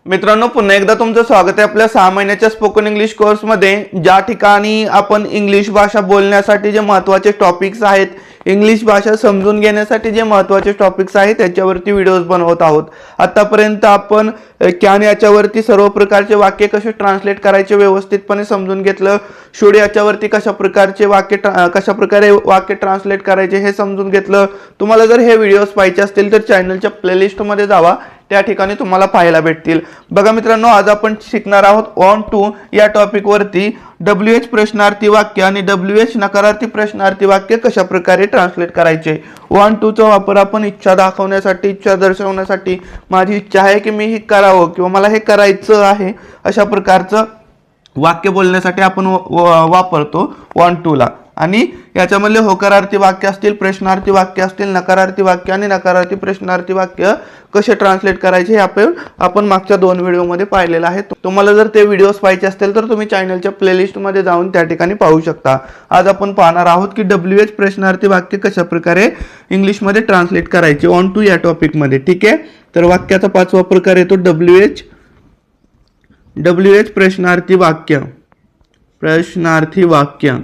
मित्रांनो, पुन्हा एकदा तुमचं स्वागत आहे आपल्या 6 महिन्याच्या स्पोकन इंग्लिश कोर्समध्ये, ज्या ठिकाणी आपण इंग्लिश भाषा बोलण्यासाठी जे महत्त्वाचे टॉपिक्स आहेत, इंग्लिश भाषा समजून घेण्यासाठी जे महत्त्वाचे टॉपिक्स आहेत त्याच्यावरती व्हिडिओज बनवत आहोत। आतापर्यंत आपण कॅन याच्यावरती सर्व प्रकारचे वाक्य कसे ट्रान्सलेट करायचे व्यवस्थितपणे समजून घेतलं। शुड याच्यावरती कशा प्रकारचे वाक्य ट्रान्सलेट करायचे हे समजून घेतलं। तुम्हाला जर हे व्हिडिओज पाहिजे असतील तर चॅनलच्या प्लेलिस्टमध्ये जावा, त्या ठिकाणी तुम्हाला पाहायला भेटतील। बघा मित्रांनो, आज आपण शिकणार आहोत ऑन टू या टॉपिक वरती WH प्रश्नार्थी वाक्य आणि WH नकारार्थी प्रश्नार्थी वाक्य कशा प्रकारे ट्रान्सलेट करायचे। ऑन टू चा वापर आपण इच्छा दाखवण्यासाठी, इच्छा दर्शवण्यासाठी, माझी इच्छा आहे की मी हे करावं किंवा मला हे करायचं आहे अशा प्रकारचं वाक्य बोलण्यासाठी आपण वापरतो ऑन टू ला। आणि याच्यामध्ये होकारार्थी वाक्य असतील, प्रश्नार्थी वाक्य असतील, नकारार्थी वाक्य आणि नकारार्थी प्रश्नार्थी वाक्य कसे ट्रान्सलेट करायचे हे आपण मागच्या 2 व्हिडिओमध्ये पाहिलेलं आहे। तुम्हाला जर ते व्हिडिओज पाहिजे असतील तर तुम्ही चॅनलच्या प्लेलिस्टमध्ये जाऊन त्या ठिकाणी पाहू शकता। आज आपण पाहणार आहोत की WH प्रश्नार्थी वाक्य कशा प्रकारे इंग्लिशमध्ये ट्रान्सलेट करायचे ऑन टू या टॉपिकमध्ये। ठीक आहे, तर वाक्याचा 5वा प्रकार येतो WH प्रश्नार्थी वाक्य। प्रश्नार्थी वाक्य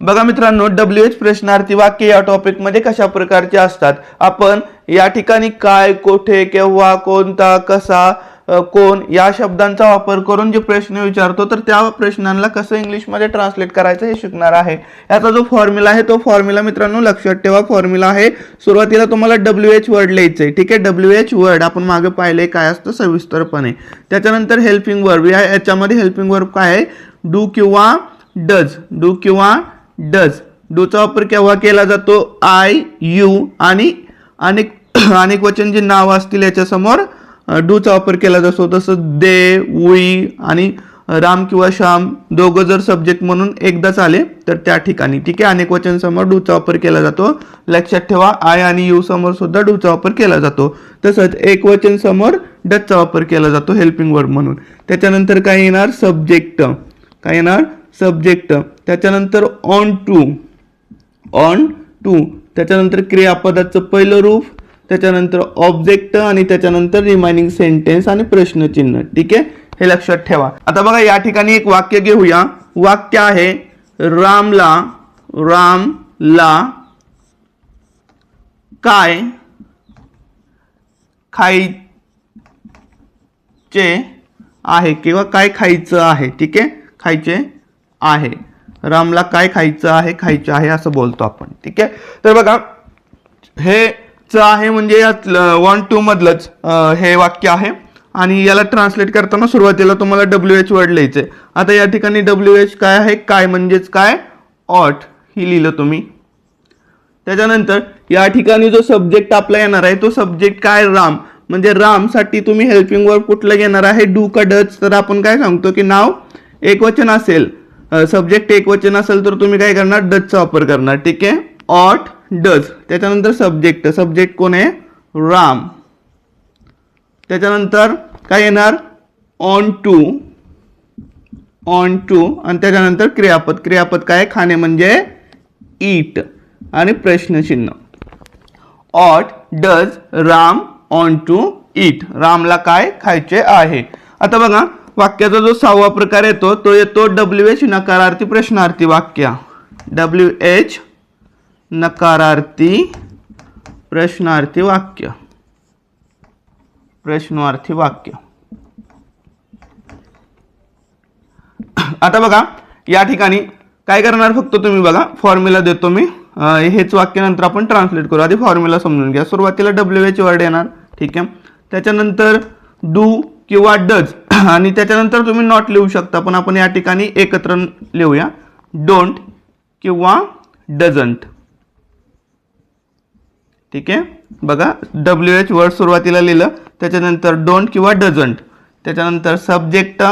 बघा मित्रांनो, WH प्रश्नार्थी वाक्य या टॉपिक मध्ये कशा प्रकारचे असतात। आपण या ठिकाणी काय, कोठे, केव्हा, कोणता, कसा, कोण या शब्दांचा वापर करून जे प्रश्न विचारतो तर त्या प्रश्नांना कसं इंग्लिश मध्ये ट्रान्सलेट करायचं हे शिकणार आहे। याचा जो फॉर्म्युला आहे तो फॉर्म्युला मित्रांनो लक्षात ठेवा। फॉर्म्युला आहे, सुरुवातीला तुम्हाला WH वर्ड लिहायचंय। ठीक आहे, WH वर्ड आपण मागे पाहिले काय असतं सविस्तरपणे। त्याच्यानंतर हेल्पिंग वर्ब, याच्यामध्ये हेल्पिंग वर्ब काय आहे, डू किंवा डज। डू किंवा डज, डू चा वापर केव्हा केला जातो, आय, यू आणि अनेक वचन जे नाव असतील याच्या समोर डू चा वापर केला जातो। तसं दे, वी आणि राम किंवा श्याम दोघं जर सब्जेक्ट म्हणून एकदाच आले तर त्या ठिकाणी ठीक आहे अनेक वचन समोर डू चा वापर केला जातो। लक्षात ठेवा, आय आणि यू समोर सुद्धा डू चा वापर केला जातो। तसंच एक वचन समोर डज चा वापर केला जातो हेल्पिंग वर्ब म्हणून। त्याच्यानंतर काय येणार, सब्जेक्ट। काय येणार, सब्जेक्ट। त्याच्यानंतर ऑन टू, ऑन टू। त्याच्यानंतर क्रियापदाचं पहिलं रूप, त्याच्यानंतर ऑब्जेक्ट आणि त्याच्यानंतर रिमाइनिंग सेंटेन्स आणि प्रश्नचिन्ह। ठीक आहे, हे लक्षात ठेवा। आता बघा या ठिकाणी एक वाक्य घेऊया। वाक्य आहे, रामला काय खायचे आहे किंवा काय खायचं आहे। ठीक आहे, खायचे आहे। रामला काय खायचं आहे, खायचे आहे असं बोलतो आपण। ठीक आहे, तर बघा हे च आहे म्हणजे यात 1 2 मधलंच हे वाक्य आहे आणि याला ट्रान्सलेट करताना सुरुवातीला तुम्हाला WH वर्ड लिहायचंय। आता या ठिकाणी WH काय आहे, काय म्हणजेच काय, ऑट ही लिहिलं तुम्ही। त्याच्यानंतर या ठिकाणी जो सब्जेक्ट आपला येणार आहे तो सब्जेक्ट काय, राम। म्हणजे राम साठी तुम्ही हेल्पिंग वर्ब कुठलं घेणार आहे, डू का डज। तर आपण काय सांगतो की नाव एकवचन असेल, सब्जेक्ट एकवचन असेल तर तुम्ही काय करणार, डजचा वापर करणार। ठीक आहे, ऑट, डज। त्याच्यानंतर सब्जेक्ट कोण आहे, राम। त्याच्यानंतर काय येणार, ऑन टू आणि त्याच्यानंतर क्रियापद काय, खाणे म्हणजे ईट आणि प्रश्नचिन्ह। ऑट, डज, राम, ऑन टू, ईट। रामला काय खायचे आहे। आता बघा वाक्याचा जो 6वा प्रकार येतो तो येतो WH नकारार्थी प्रश्नार्थी वाक्य। WH नकारार्थी प्रश्नार्थी वाक्य। प्रश्नार्थी वाक्य। आता बघा या ठिकाणी काय करणार, फक्त तुम्ही बघा फॉर्म्युला देतो मी, हेच वाक्य नंतर आपण ट्रान्सलेट करू। आधी फॉर्म्युला समजून घ्या। सुरुवातीला WH वर्ड येणार। ठीक आहे, त्याच्यानंतर डू किंवा डज आणि त्याच्यानंतर तुम्ही नॉट लिहू शकता, पण आपण या ठिकाणी एकत्र लिहूया, डोंट किंवा डझंट। ठीक आहे, बघा WH वर्ड सुरुवातीला लिहिलं, त्याच्यानंतर डोंट किंवा डझंट, त्याच्यानंतर सब्जेक्ट,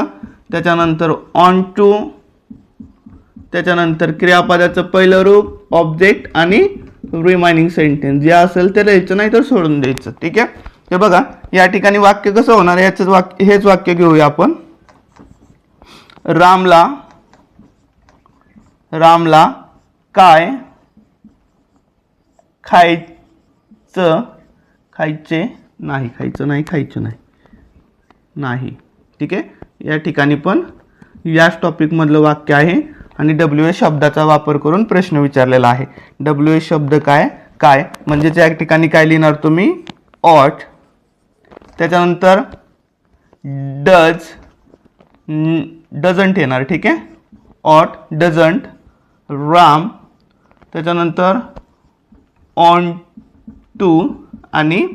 त्याच्यानंतर ऑन टू, त्याच्यानंतर क्रियापदाचं पहिलं रूप, ऑब्जेक्ट आणि रिमाइनिंग सेंटेन्स जे असेल ते लिहायचं, नाही तर सोडून द्यायचं। ठीक आहे, हे बघा या ठिकाणी वाक्य कसं होणार, हेच वाक्य घेऊया आपण। रामला काय खायचे नाही, खायचं नाही, खायचं नाही, नाही. ठीक आहे, या ठिकाणी पण याच टॉपिकमधलं वाक्य आहे आणि WH शब्दाचा वापर करून प्रश्न विचारलेला आहे. WH शब्द काय काय म्हणजे त्या ठिकाणी काय लिहिणार तुम्ही ऑट, त्याच्यानंतर डज डझंट येणार. ठीक आहे, ऑट डझंट, राम, त्याच्यानंतर ऑन टू आणि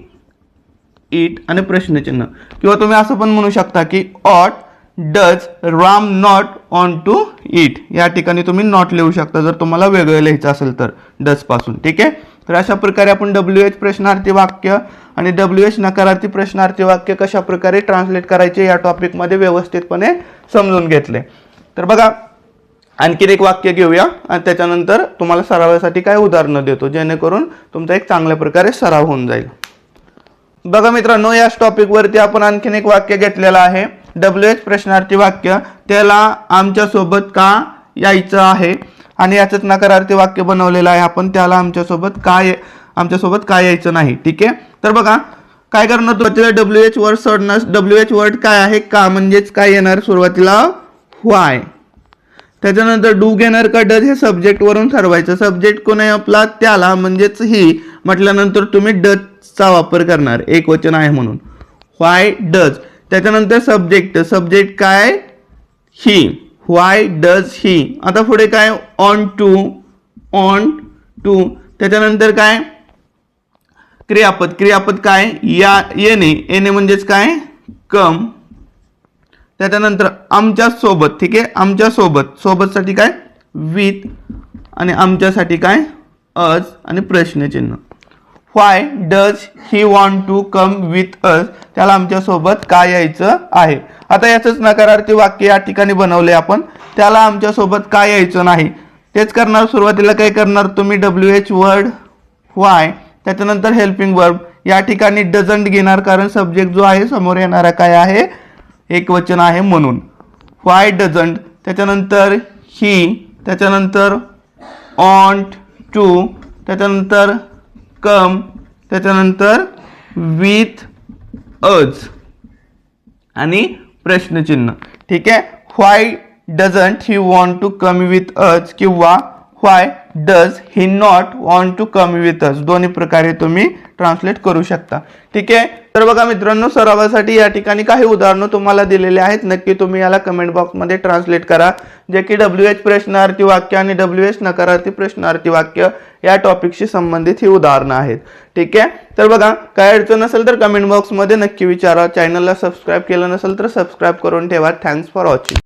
इट आणि प्रश्नचिन्ह. किंवा तुम्ही असं पण म्हणू शकता की ought does ram not on to it. या ठिकाणी तुम्ही नॉट लिहू शकता जर तुम्हाला वेगळं लिहायचं असेल तर डज पासून. ठीक आहे, तर अशा प्रकारे आपण WH प्रश्नार्थी वाक्य आणि WH नकारार्थी प्रश्नार्थी वाक्य कशा प्रकारे ट्रान्सलेट करायचे या टॉपिकमध्ये व्यवस्थितपणे समजून घेतले. तर बघा, आणखीन एक वाक्य घेऊया आणि त्याच्यानंतर तुम्हाला सरावासाठी काय उदाहरणं देतो जेणेकरून तुमचा एक चांगल्या प्रकारे सराव होऊन जाईल. बघा मित्रांनो, याच टॉपिकवरती आपण आणखीन एक वाक्य घेतलेलं आहे WH प्रश्नार्थी वाक्य. त्याला आमच्यासोबत का यायचं आहे आणि याचंच नकारार्थी वाक्य बनवलेलं आहे आपण. त्याला आमच्यासोबत का यायचं नाही. ठीक आहे, तर बघा काय करणार सुरुवातीला WH वर्ड सोडणार. WH वर्ड काय आहे, का म्हणजेच काय येणार सुरुवातीला व्हाय. त्याच्यानंतर डू घेणार का डज हे सब्जेक्ट वरून ठरवायचं. सब्जेक्ट कोण आहे आपला, त्याला म्हणजेच ही म्हटल्यानंतर तुम्ही डजचा वापर करणार, एक वचन आहे म्हणून व्हाय डज. त्याच्यानंतर सब्जेक्ट काय ही, व्हाय डज ही. आता पुढे काय ऑन टू. त्याच्यानंतर काय क्रियापद काय येणे म्हणजेच काय कम. त्याच्यानंतर आमच्या सोबत. ठीक आहे, आमच्या सोबतसाठी काय विथ आणि आमच्यासाठी काय अस आणि प्रश्नचिन्ह. Why does he want to come with us, त्याला आमच्यासोबत का यायचं आहे. आता याचंच नकारार्थी वाक्य या ठिकाणी बनवले आपण. त्याला आमच्यासोबत का यायचं नाही. तेच करणार, सुरुवातीला काय करणार तुम्ही WH वर्ड व्हाय, त्याच्यानंतर हेल्पिंग वर्ब. या ठिकाणी डझंट घेणार कारण सब्जेक्ट जो आहे समोर येणारा काय आहे, एक वचन आहे म्हणून व्हाय डझंट. त्याच्यानंतर ही, त्याच्यानंतर ऑन्ट टू, त्याच्यानंतर कम, त्याच्यानंतर विथ अज आणि प्रश्नचिन्ह. ठीक आहे, why doesn't he want to come with us किंवा why does he not want to come with us. दोन्ही प्रकारे तुम्ही ट्रान्सलेट करू शकता. ठीक आहे, तर बघा मित्रांनो, सरावासाठी या ठिकाणी काही उदाहरणं तुम्हाला दिलेले आहेत. नक्की तुम्ही याला कमेंट बॉक्समध्ये ट्रान्सलेट करा, जे की WH प्रश्नार्थी वाक्य आणि WH नकारार्थी प्रश्नार्थी वाक्य या टॉपिकशी संबंधित ही उदाहरणं आहेत. ठीक आहे, तर बघा काय अडचण असेल तर कमेंट बॉक्समध्ये नक्की विचारा. चॅनलला सबस्क्राईब केलं नसेल तर सबस्क्राईब करून ठेवा. Thanks for watching.